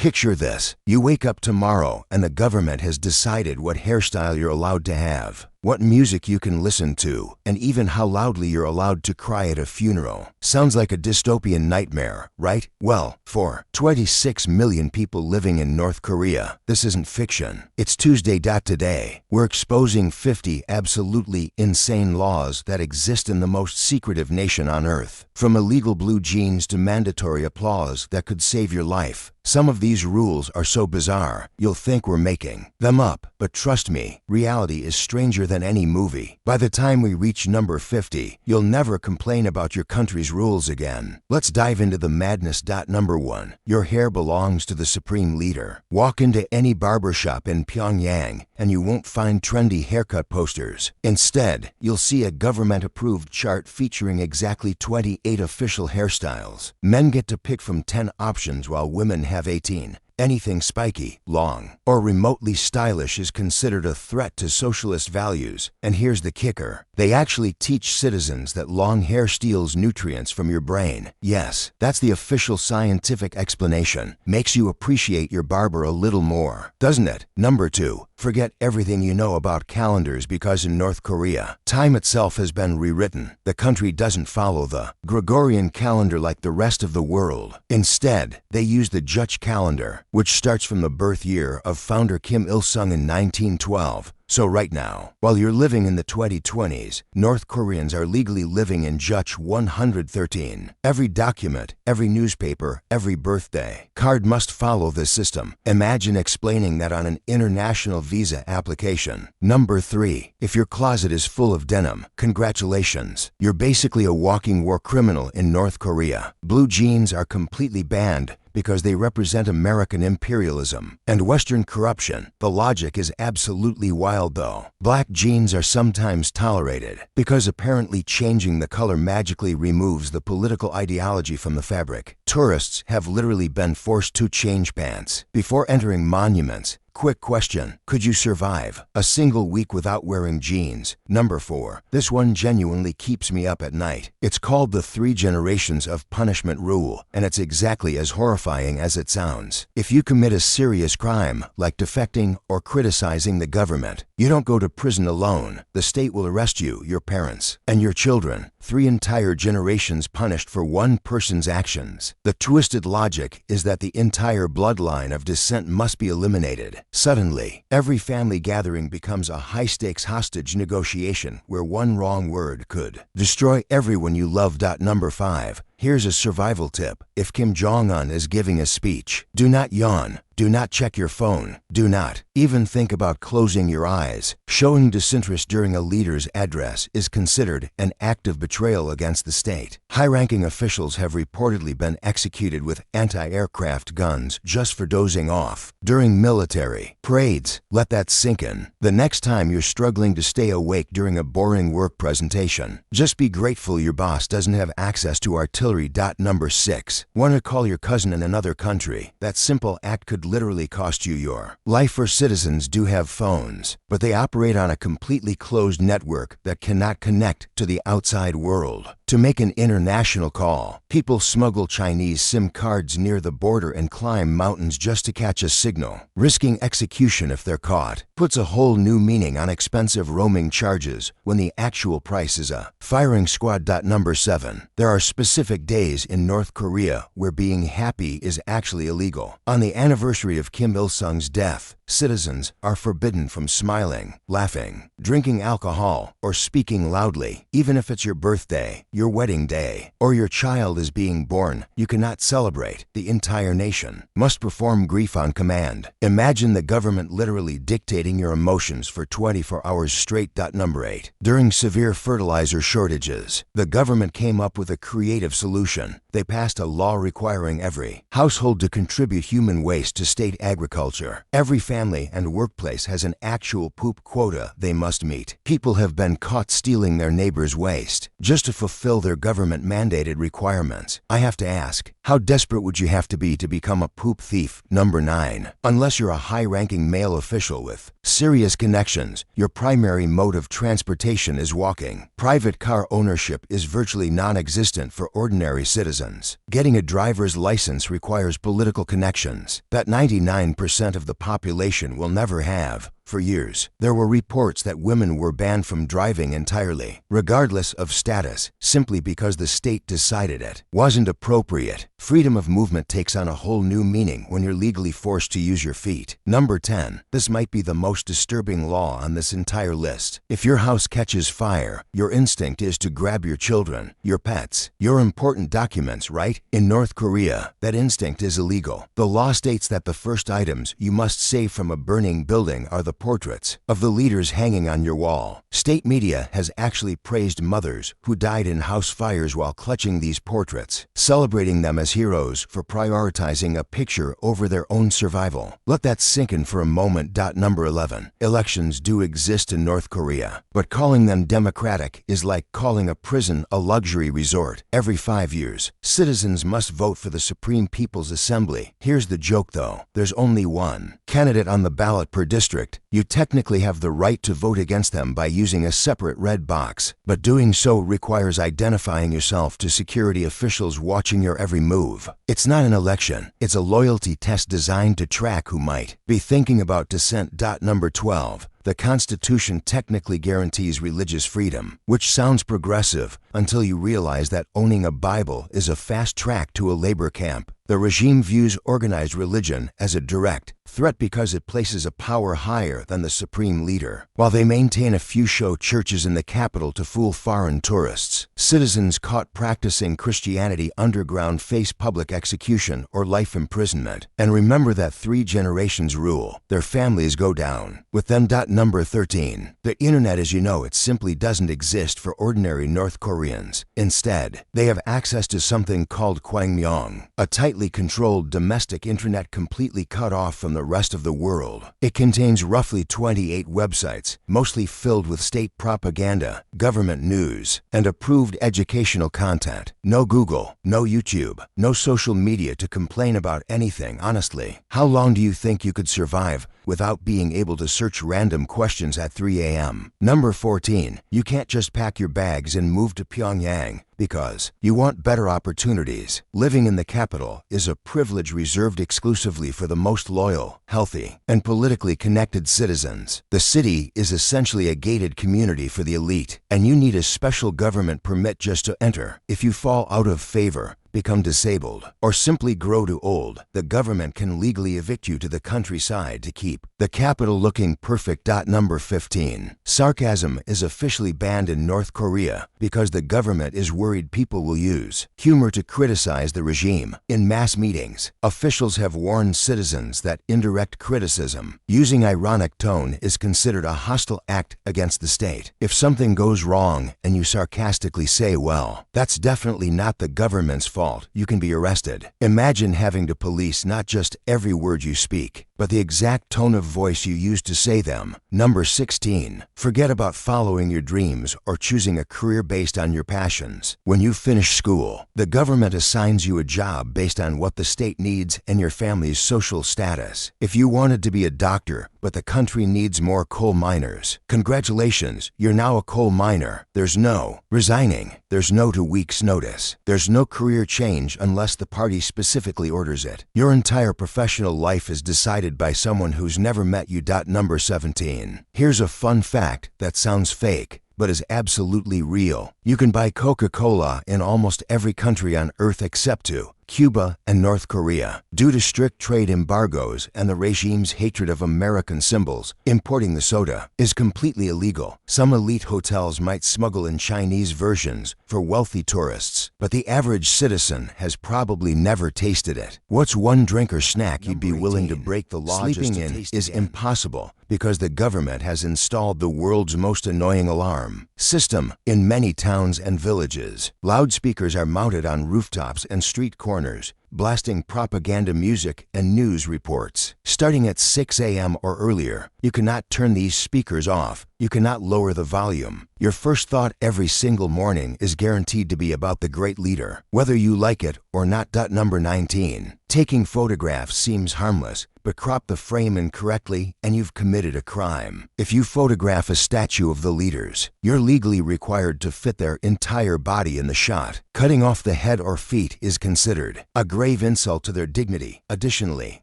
Picture this. You wake up tomorrow and the government has decided what hairstyle you're allowed to have, what music you can listen to, and even how loudly you're allowed to cry at a funeral. Sounds like a dystopian nightmare, right? Well, for 26 million people living in North Korea, this isn't fiction. It's Tuesday. Today, we're exposing 50 absolutely insane laws that exist in the most secretive nation on earth. From illegal blue jeans to mandatory applause that could save your life. Some of these rules are so bizarre, you'll think we're making them up. But trust me, reality is stranger than any movie. By the time we reach number 50, you'll never complain about your country's rules again. Let's dive into the madness. Number 1. Your hair belongs to the supreme leader. Walk into any barbershop in Pyongyang and you won't find trendy haircut posters. Instead, you'll see a government-approved chart featuring exactly 28 official hairstyles. Men get to pick from 10 options while women have 18. Anything spiky, long, or remotely stylish is considered a threat to socialist values. And here's the kicker. They actually teach citizens that long hair steals nutrients from your brain. Yes, that's the official scientific explanation. Makes you appreciate your barber a little more, doesn't it? Number 2. Forget everything you know about calendars because in North Korea, time itself has been rewritten. The country doesn't follow the Gregorian calendar like the rest of the world. Instead, they use the Juche calendar, which starts from the birth year of founder Kim Il-sung in 1912. So right now, while you're living in the 2020s, North Koreans are legally living in Juche 113. Every document, every newspaper, every birthday card must follow this system. Imagine explaining that on an international visa application. Number 3. If your closet is full of denim, congratulations. You're basically a walking war criminal in North Korea. Blue jeans are completely banned because they represent American imperialism and Western corruption. The logic is absolutely wild though. Black jeans are sometimes tolerated because apparently changing the color magically removes the political ideology from the fabric. Tourists have literally been forced to change pants before entering monuments. Quick question. Could you survive a single week without wearing jeans? Number 4. This one genuinely keeps me up at night. It's called the 3 generations of punishment rule, and it's exactly as horrifying as it sounds. If you commit a serious crime, like defecting or criticizing the government, you don't go to prison alone. The state will arrest you, your parents, and your children. 3 entire generations punished for one person's actions. The twisted logic is that the entire bloodline of descent must be eliminated. Suddenly, every family gathering becomes a high-stakes hostage negotiation where one wrong word could destroy everyone you love. Number 5. Here's a survival tip. If Kim Jong-un is giving a speech, do not yawn. Do not check your phone. Do not even think about closing your eyes. Showing disinterest during a leader's address is considered an act of betrayal against the state. High-ranking officials have reportedly been executed with anti-aircraft guns just for dozing off during military parades. Let that sink in. The next time you're struggling to stay awake during a boring work presentation, just be grateful your boss doesn't have access to artillery. Number 6. Want to call your cousin in another country? That simple act could literally cost you your life. For citizens do have phones, but they operate on a completely closed network that cannot connect to the outside world. To make an international call, people smuggle Chinese SIM cards near the border and climb mountains just to catch a signal, risking execution if they're caught. Puts a whole new meaning on expensive roaming charges when the actual price is a firing squad. Number 7. There are specific days in North Korea where being happy is actually illegal. On the anniversary of Kim Il-sung's death, citizens are forbidden from smiling, laughing, drinking alcohol, or speaking loudly. Even if it's your birthday, your wedding day, or your child is being born, you cannot celebrate. The entire nation must perform grief on command. Imagine the government literally dictating your emotions for 24 hours straight. Number 8. During severe fertilizer shortages, the government came up with a creative solution. They passed a law requiring every household to contribute human waste to state agriculture. Every family and workplace has an actual poop quota they must meet. People have been caught stealing their neighbor's waste just to fulfill fulfill their government-mandated requirements. I have to ask, how desperate would you have to become a poop thief? Number 9. Unless you're a high-ranking male official with serious connections, your primary mode of transportation is walking. Private car ownership is virtually non-existent for ordinary citizens. Getting a driver's license requires political connections that 99% of the population will never have. For years, there were reports that women were banned from driving entirely, regardless of status, simply because the state decided it wasn't appropriate. Freedom of movement takes on a whole new meaning when you're legally forced to use your feet. Number 10. This might be the most disturbing law on this entire list. If your house catches fire, your instinct is to grab your children, your pets, your important documents, right? In North Korea, that instinct is illegal. The law states that the first items you must save from a burning building are the portraits of the leaders hanging on your wall. State media has actually praised mothers who died in house fires while clutching these portraits, celebrating them as heroes for prioritizing a picture over their own survival. Let that sink in for a moment. Number 11. Elections do exist in North Korea, but calling them democratic is like calling a prison a luxury resort. Every 5 years, citizens must vote for the Supreme People's Assembly. Here's the joke though, there's only one candidate on the ballot per district. You technically have the right to vote against them by using a separate red box, but doing so requires identifying yourself to security officials watching your every move. It's not an election, it's a loyalty test designed to track who might be thinking about dissent. Number 12. The Constitution technically guarantees religious freedom, which sounds progressive until you realize that owning a Bible is a fast track to a labor camp. The regime views organized religion as a direct threat because it places a power higher than the supreme leader. While they maintain a few show churches in the capital to fool foreign tourists, citizens caught practicing Christianity underground face public execution or life imprisonment. And remember that 3 generations rule. Their families go down with them. Number 13. The internet, as you know, it simply doesn't exist for ordinary North Koreans. Instead, they have access to something called Kwangmyong, a tightly controlled domestic internet completely cut off from the rest of the world. It contains roughly 28 websites, mostly filled with state propaganda, government news, and approved educational content. No Google, no YouTube, no social media to complain about anything, honestly. How long do you think you could survive without being able to search random questions at 3 a.m.? Number 14. You can't just pack your bags and move to Pyongyang because you want better opportunities. Living in the capital is a privilege reserved exclusively for the most loyal, healthy, and politically connected citizens. The city is essentially a gated community for the elite, and you need a special government permit just to enter. If you fall out of favor, become disabled, or simply grow too old, the government can legally evict you to the countryside to keep the capital looking perfect. Number 15. Sarcasm is officially banned in North Korea because the government is worried people will use humor to criticize the regime. In mass meetings, officials have warned citizens that indirect criticism using ironic tone is considered a hostile act against the state. If something goes wrong and you sarcastically say, "Well, that's definitely not the government's fault," you can be arrested. Imagine having to police not just every word you speak, but the exact tone of voice you use to say them. Number 16. Forget about following your dreams or choosing a career based on your passions. When you finish school, the government assigns you a job based on what the state needs and your family's social status. If you wanted to be a doctor, but the country needs more coal miners, congratulations, you're now a coal miner. There's no resigning. There's no 2 weeks notice. There's no career change unless the party specifically orders it. Your entire professional life is decided by someone who's never met you. Number 17. Here's a fun fact that sounds fake, but is absolutely real. You can buy Coca-Cola in almost every country on Earth except 2. Cuba and North Korea. Due to strict trade embargoes and the regime's hatred of American symbols, importing the soda is completely illegal. Some elite hotels might smuggle in Chinese versions for wealthy tourists, but the average citizen has probably never tasted it. What's one drink or snack you'd be willing to break the law? Sleeping in is impossible because the government has installed the world's most annoying alarm system in many towns and villages. Loudspeakers are mounted on rooftops and street corners, blasting propaganda music and news reports. Starting at 6 a.m. or earlier, you cannot turn these speakers off. You cannot lower the volume. Your first thought every single morning is guaranteed to be about the great leader, whether you like it or not. Number 19. Taking photographs seems harmless, but crop the frame incorrectly and you've committed a crime. If you photograph a statue of the leaders, you're legally required to fit their entire body in the shot. Cutting off the head or feet is considered a grave insult to their dignity. Additionally,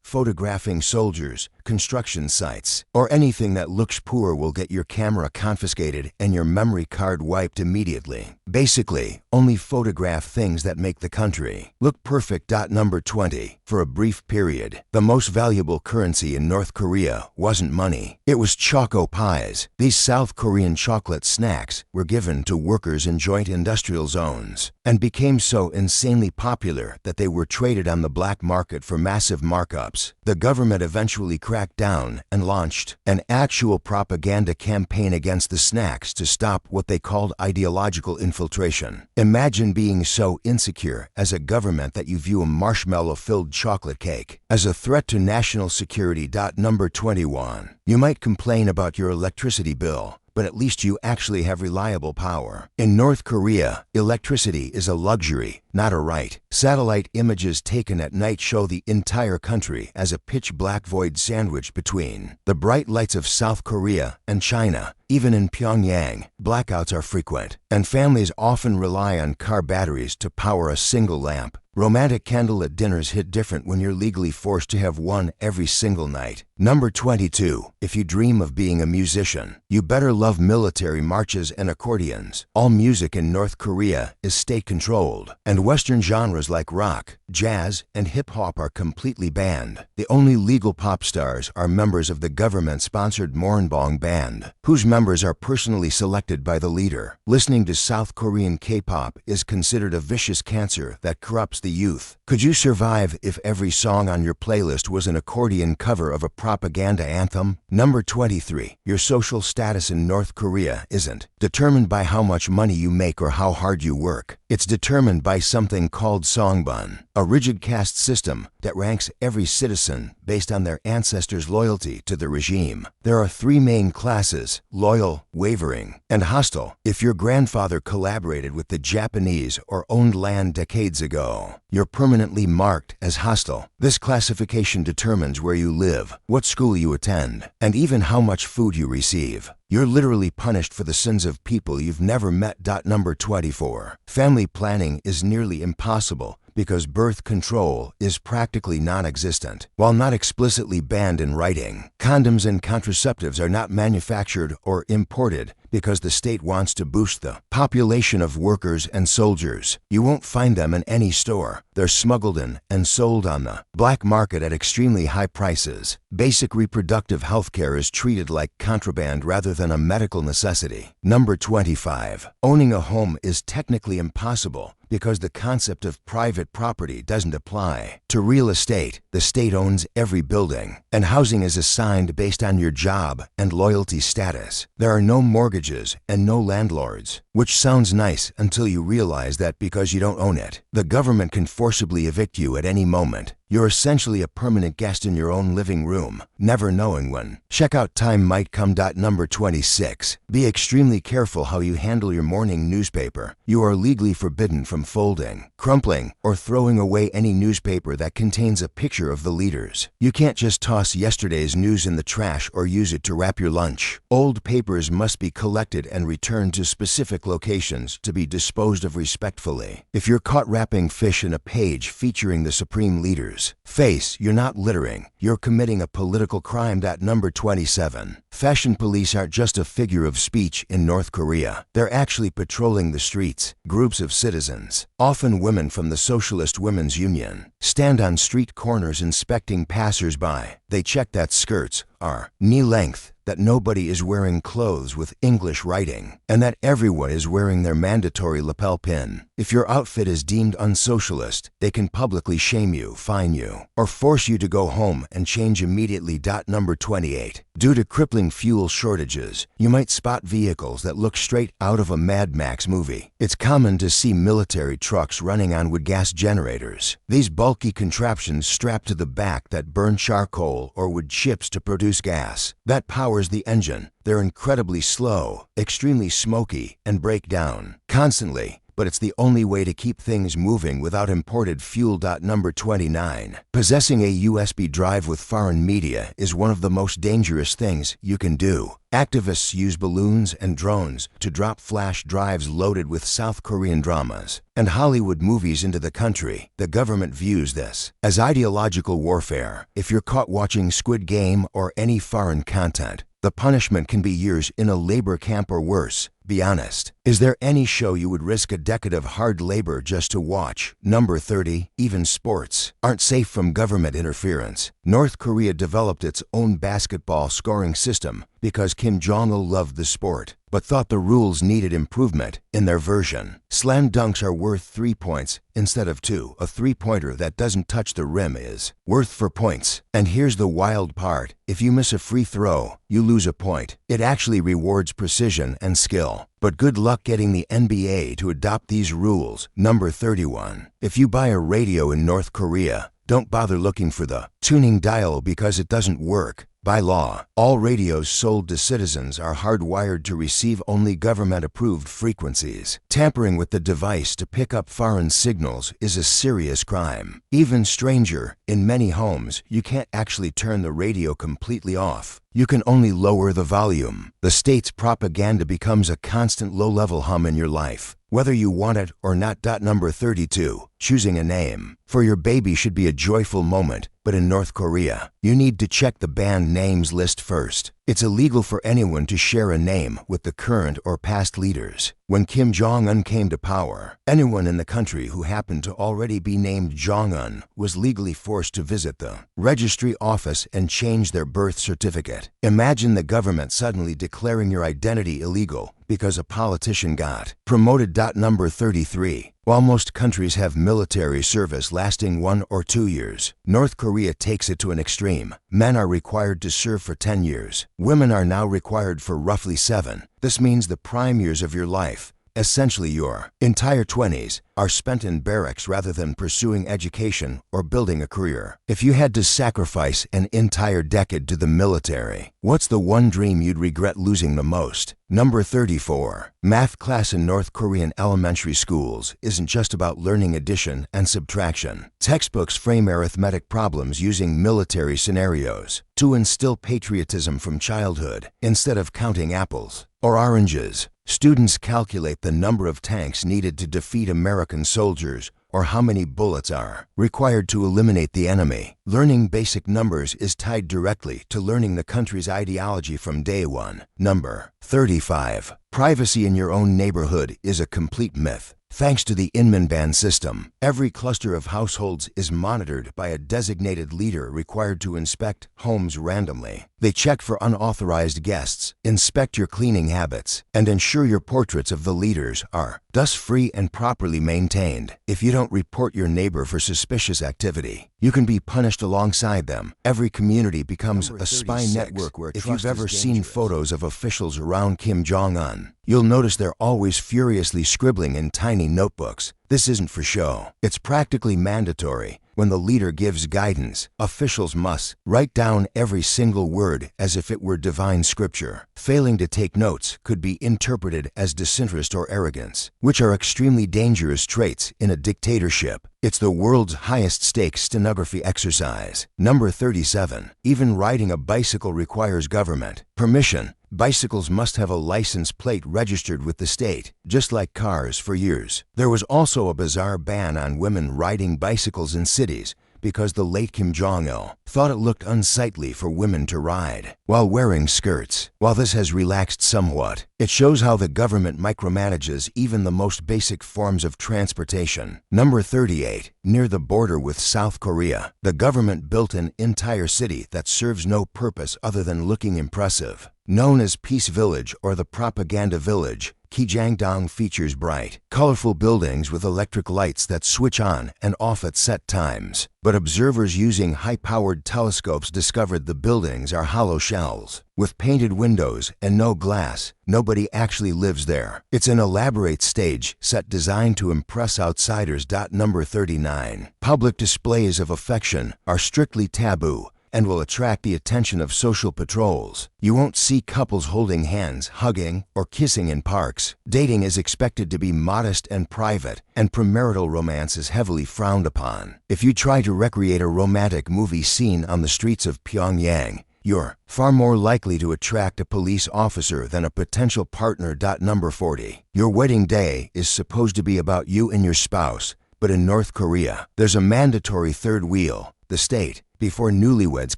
photographing soldiers, construction sites, or anything that looks poor will get your camera confiscated and your memory card wiped immediately. Basically, only photograph things that make the country look perfect. Number 20. For a brief period, the most valuable currency in North Korea wasn't money. It was choco pies. These South Korean chocolate snacks were given to workers in joint industrial zones and became so insanely popular that they were traded on the black market for massive markups. The government eventually cracked down and launched an actual propaganda campaign against the snacks to stop what they called ideological infiltration. Imagine being so insecure as a government that you view a marshmallow-filled chocolate cake as a threat to national security. Number 21. You might complain about your electricity bill, but at least you actually have reliable power. In North Korea, electricity is a luxury, not a right. Satellite images taken at night show the entire country as a pitch-black void sandwiched between the bright lights of South Korea and China. Even in Pyongyang, blackouts are frequent, and families often rely on car batteries to power a single lamp. Romantic candlelit dinners hit different when you're legally forced to have one every single night. Number 22. If you dream of being a musician, you better love military marches and accordions. All music in North Korea is state-controlled, and Western genres like rock, jazz, and hip-hop are completely banned. The only legal pop stars are members of the government-sponsored mourn band, whose members are personally selected by the leader. Listening to South Korean K-pop is considered a vicious cancer that corrupts the youth. Could you survive if every song on your playlist was an accordion cover of a propaganda anthem? Number 23. Your social status in North Korea isn't determined by how much money you make or how hard you work. It's determined by something called songbun, a rigid caste system that ranks every citizen based on their ancestors' loyalty to the regime. There are three main classes: loyal, wavering, and hostile. If your grandfather collaborated with the Japanese or owned land decades ago, you're permanently marked as hostile. This classification determines where you live, what school you attend, and even how much food you receive. You're literally punished for the sins of people you've never met. Number 24. Family planning is nearly impossible because birth control is practically non-existent. While not explicitly banned in writing, condoms and contraceptives are not manufactured or imported because the state wants to boost the population of workers and soldiers. You won't find them in any store. They're smuggled in and sold on the black market at extremely high prices. Basic reproductive health care is treated like contraband rather than a medical necessity. Number 25. Owning a home is technically impossible because the concept of private property doesn't apply to real estate. The state owns every building, and housing is assigned based on your job and loyalty status. There are no mortgages and no landlords, which sounds nice until you realize that because you don't own it, the government can forcibly evict you at any moment. You're essentially a permanent guest in your own living room, never knowing when checkout time might come. Number 26. Be extremely careful how you handle your morning newspaper. You are legally forbidden from folding, crumpling, or throwing away any newspaper that contains a picture of the leaders. You can't just toss yesterday's news in the trash or use it to wrap your lunch. Old papers must be collected and returned to specific locations to be disposed of respectfully. If you're caught wrapping fish in a page featuring the supreme leaders, face, you're not littering. You're committing a political crime. Number 27. Fashion police aren't just a figure of speech in North Korea. They're actually patrolling the streets. Groups of citizens, often women from the Socialist Women's Union, stand on street corners inspecting passers-by. They check that skirts are knee-length, that nobody is wearing clothes with English writing, and that everyone is wearing their mandatory lapel pin. If your outfit is deemed unsocialist, they can publicly shame you, fine you, or force you to go home and change immediately. Number 28. Due to crippling fuel shortages, you might spot vehicles that look straight out of a Mad Max movie. It's common to see military trucks running on wood gas generators. These bulky contraptions strapped to the back that burn charcoal or wood chips to produce gas that powers the engine. They're incredibly slow, extremely smoky, and break down constantly. But it's the only way to keep things moving without imported fuel. Number 29. Possessing a USB drive with foreign media is one of the most dangerous things you can do. Activists use balloons and drones to drop flash drives loaded with South Korean dramas and Hollywood movies into the country. The government views this as ideological warfare. If you're caught watching Squid Game or any foreign content, the punishment can be years in a labor camp or worse. Be honest. Is there any show you would risk a decade of hard labor just to watch? Number 30. Even sports aren't safe from government interference. North Korea developed its own basketball scoring system because Kim Jong-il loved the sport, but thought the rules needed improvement. In their version, slam dunks are worth 3 points instead of 2. A three-pointer that doesn't touch the rim is worth 4 points. And here's the wild part. If you miss a free throw, you lose a point. It actually rewards precision and skill. But good luck getting the NBA to adopt these rules. Number 31. If you buy a radio in North Korea, don't bother looking for the tuning dial because it doesn't work. By law, all radios sold to citizens are hardwired to receive only government-approved frequencies. Tampering with the device to pick up foreign signals is a serious crime. Even stranger, in many homes, you can't actually turn the radio completely off. You can only lower the volume. The state's propaganda becomes a constant low-level hum in your life, whether you want it or not. Number 32. Choosing a name for your baby should be a joyful moment, but in North Korea, you need to check the banned names list first. It's illegal for anyone to share a name with the current or past leaders. When Kim Jong-un came to power, anyone in the country who happened to already be named Jong-un was legally forced to visit the registry office and change their birth certificate. Imagine the government suddenly declaring your identity illegal because a politician got promoted. Number 33. While most countries have military service lasting 1 or 2 years, North Korea takes it to an extreme. Men are required to serve for 10 years. Women are now required for roughly 7. This means the prime years of your life, essentially your entire 20s, are spent in barracks rather than pursuing education or building a career. If you had to sacrifice an entire decade to the military, what's the one dream you'd regret losing the most? Number 34. Math class in North Korean elementary schools isn't just about learning addition and subtraction. Textbooks frame arithmetic problems using military scenarios to instill patriotism from childhood. Instead of counting apples or oranges, students calculate the number of tanks needed to defeat American soldiers or how many bullets are required to eliminate the enemy. Learning basic numbers is tied directly to learning the country's ideology from day one. Number 35. Privacy in your own neighborhood is a complete myth. Thanks to the Inman ban system, every cluster of households is monitored by a designated leader required to inspect homes randomly. They check for unauthorized guests, inspect your cleaning habits, and ensure your portraits of the leaders are dust-free and properly maintained. If you don't report your neighbor for suspicious activity, you can be punished alongside them. Every community becomes a spy network where if you've ever seen photos of officials around Kim Jong-un, you'll notice they're always furiously scribbling in tiny notebooks. This isn't for show. It's practically mandatory. When the leader gives guidance, officials must write down every single word as if it were divine scripture. Failing to take notes could be interpreted as disinterest or arrogance, which are extremely dangerous traits in a dictatorship. It's the world's highest stakes stenography exercise. Number 37. Even riding a bicycle requires government permission. Bicycles must have a license plate registered with the state, just like cars for years. There was also a bizarre ban on women riding bicycles in cities because the late Kim Jong-il thought it looked unsightly for women to ride while wearing skirts. While this has relaxed somewhat, it shows how the government micromanages even the most basic forms of transportation. Number 38. Near the border with South Korea, the government built an entire city that serves no purpose other than looking impressive. Known as Peace Village or the Propaganda Village, Kijangdong features bright, colorful buildings with electric lights that switch on and off at set times. But observers using high-powered telescopes discovered the buildings are hollow shells. With painted windows and no glass, nobody actually lives there. It's an elaborate stage set designed to impress outsiders. Number 39. Public displays of affection are strictly taboo and will attract the attention of social patrols. You won't see couples holding hands, hugging, or kissing in parks. Dating is expected to be modest and private, and premarital romance is heavily frowned upon. If you try to recreate a romantic movie scene on the streets of Pyongyang, you're far more likely to attract a police officer than a potential partner. Number 40. Your wedding day is supposed to be about you and your spouse, but in North Korea, there's a mandatory third wheel, the state, before newlyweds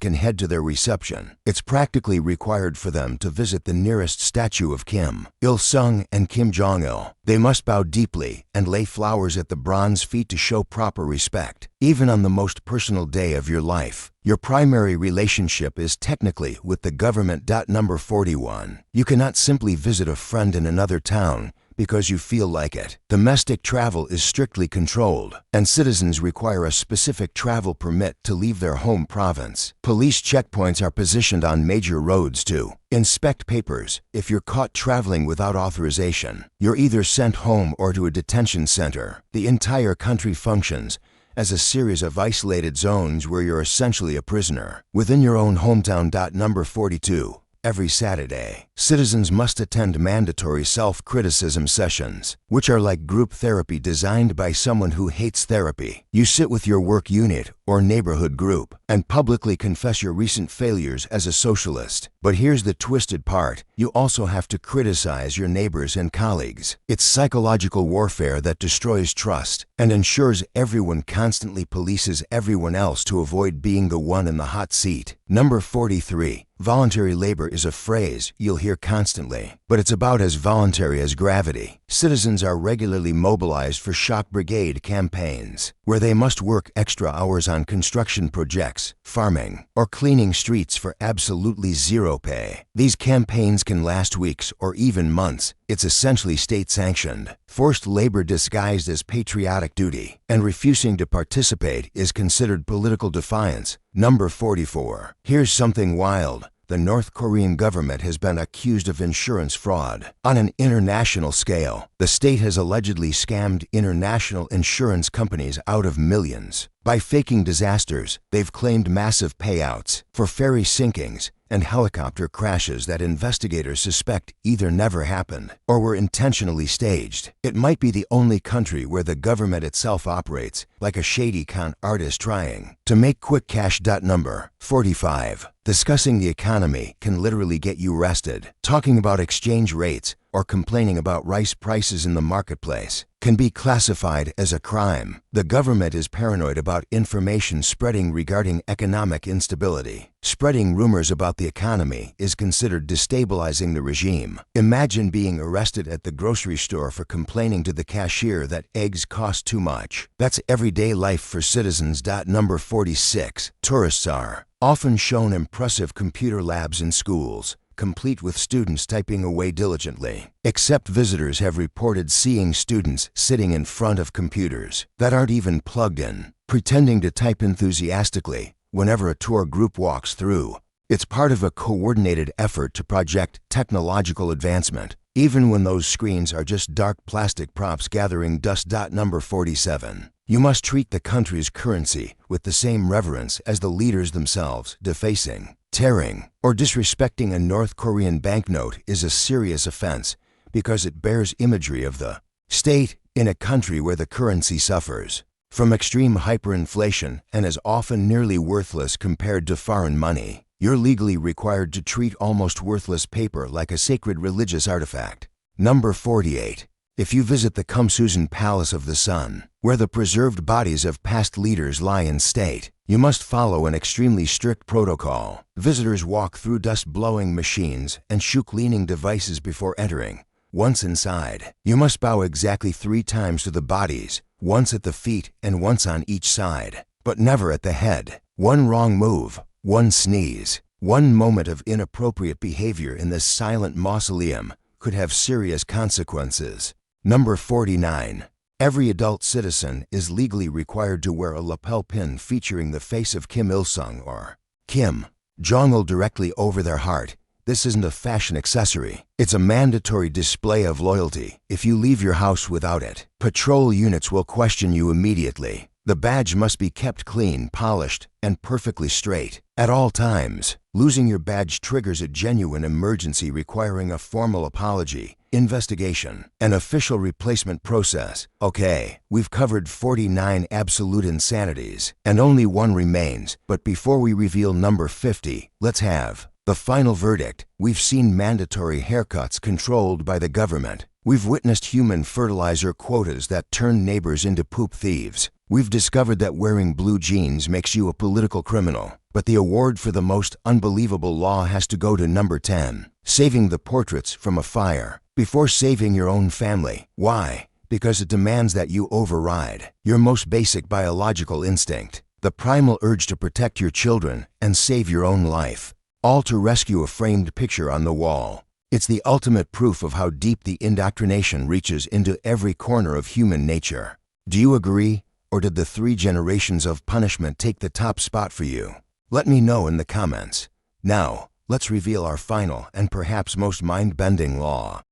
can head to their reception. It's practically required for them to visit the nearest statue of Kim Il-sung and Kim Jong-il. They must bow deeply and lay flowers at the bronze feet to show proper respect. Even on the most personal day of your life, your primary relationship is technically with the government. Number 41. You cannot simply visit a friend in another town because you feel like it. Domestic travel is strictly controlled, and citizens require a specific travel permit to leave their home province. Police checkpoints are positioned on major roads to inspect papers. If you're caught traveling without authorization, you're either sent home or to a detention center. The entire country functions as a series of isolated zones where you're essentially a prisoner within your own hometown. Number 42. Every Saturday, citizens must attend mandatory self-criticism sessions, which are like group therapy designed by someone who hates therapy. You sit with your work unit or neighborhood group and publicly confess your recent failures as a socialist. But here's the twisted part. You also have to criticize your neighbors and colleagues. It's psychological warfare that destroys trust and ensures everyone constantly polices everyone else to avoid being the one in the hot seat. Number 43. Voluntary labor is a phrase you'll hear constantly, but it's about as voluntary as gravity. Citizens are regularly mobilized for shock brigade campaigns, where they must work extra hours on construction projects, farming, or cleaning streets for absolutely zero pay. These campaigns can last weeks or even months. It's essentially state-sanctioned, forced labor disguised as patriotic duty, and refusing to participate is considered political defiance. Number 44. Here's something wild. The North Korean government has been accused of insurance fraud. On an international scale, the state has allegedly scammed international insurance companies out of millions. By faking disasters, they've claimed massive payouts for ferry sinkings and helicopter crashes that investigators suspect either never happened or were intentionally staged. It might be the only country where the government itself operates like a shady con artist trying to make quick cash. Number 45. Discussing the economy can literally get you arrested. Talking about exchange rates or complaining about rice prices in the marketplace can be classified as a crime. The government is paranoid about information spreading regarding economic instability. Spreading rumors about the economy is considered destabilizing the regime. Imagine being arrested at the grocery store for complaining to the cashier that eggs cost too much. That's everyday life for citizens. Number 46. Tourists are often shown impressive computer labs in schools, complete with students typing away diligently. Except visitors have reported seeing students sitting in front of computers that aren't even plugged in, pretending to type enthusiastically whenever a tour group walks through. It's part of a coordinated effort to project technological advancement, even when those screens are just dark plastic props gathering dust. Number 47. You must treat the country's currency with the same reverence as the leaders themselves. Defacing, tearing, or disrespecting a North Korean banknote is a serious offense because it bears imagery of the state in a country where the currency suffers from extreme hyperinflation and is often nearly worthless compared to foreign money. You're legally required to treat almost worthless paper like a sacred religious artifact. Number 48. If you visit the Kumsusan Palace of the Sun, where the preserved bodies of past leaders lie in state, you must follow an extremely strict protocol. Visitors walk through dust-blowing machines and shoe cleaning devices before entering. Once inside, you must bow exactly 3 times to the bodies, once at the feet and once on each side, but never at the head. One wrong move, one sneeze, One moment of inappropriate behavior in this silent mausoleum could have serious consequences. Number 49. Every adult citizen is legally required to wear a lapel pin featuring the face of Kim Il-sung or Kim Jong-il directly over their heart. This isn't a fashion accessory. It's a mandatory display of loyalty. If you leave your house without it, patrol units will question you immediately. The badge must be kept clean, polished, and perfectly straight at all times. Losing your badge triggers a genuine emergency requiring a formal apology, investigation, and official replacement process. Okay, we've covered 49 absolute insanities, and only one remains. But before we reveal number 50, let's have the final verdict. We've seen mandatory haircuts controlled by the government. We've witnessed human fertilizer quotas that turn neighbors into poop thieves. We've discovered that wearing blue jeans makes you a political criminal. But the award for the most unbelievable law has to go to number 10, saving the portraits from a fire before saving your own family. Why? Because it demands that you override your most basic biological instinct, the primal urge to protect your children and save your own life, all to rescue a framed picture on the wall. It's the ultimate proof of how deep the indoctrination reaches into every corner of human nature. Do you agree? Or did the 3 generations of punishment take the top spot for you? Let me know in the comments. Now, let's reveal our final and perhaps most mind-bending law.